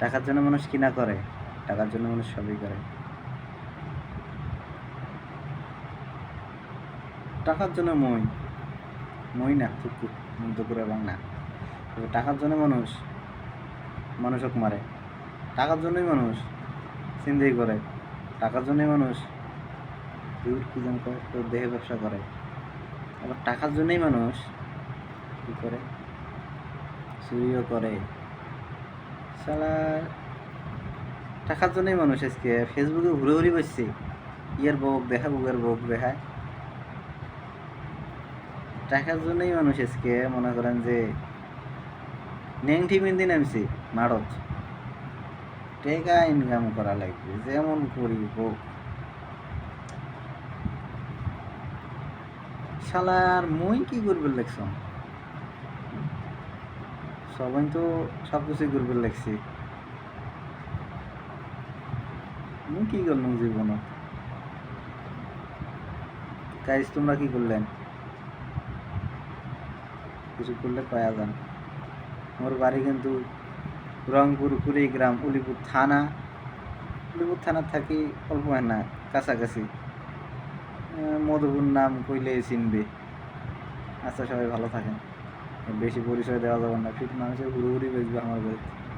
টাকার জন্য মানুষ কি না করে? টাকার জন্য মানুষ সবই করে। টাকার জন্য মই না থুকু মুই তো করে বাং না। তবে টাকার জন্য মানুষক মারে। টাকার জন্যই মানুষ চিন্তাই করে। টাকার জন্যই মানুষ কি যেন করে কেউ দেহে ব্যবসা করে। আবার টাকার জন্যই মানুষ কী করে, চুরিও করে। শালার টাকার জন্যই মানুষ আজকে ফেসবুকে ঘুরে ঘুরে বসছে, ইয়ার বউক দেখায় বুকের বউক দেখায়। টাকার জন্যই মানুষ আজকে মনে করেন যে নেংটি বিন্দি নামছি মাড়ত, টাকা ইনকাম করা লাগবে যেমন করি হোক। শালার মুই কি করবে লাগছ, সবাই তো সব কিছুই করবে লাগছি, মুই কি করলাম জীবন? গাইস তোমরা কি করলেন? কিছু করলে পাওয়া যান। মোর বাড়ি কিন্তু রংপুর কুড়িগ্রাম উলিপুর থানা থাকি অল্প না কাছাকাছি। মধুপুর নাম কইলে চিনবে। আচ্ছা সবাই ভালো থাকেন, বেশি পরিচয় দেওয়া যাবে না, ফিট মানুষের ঘুরে ঘুরে বেচবে আমার বাড়িতে।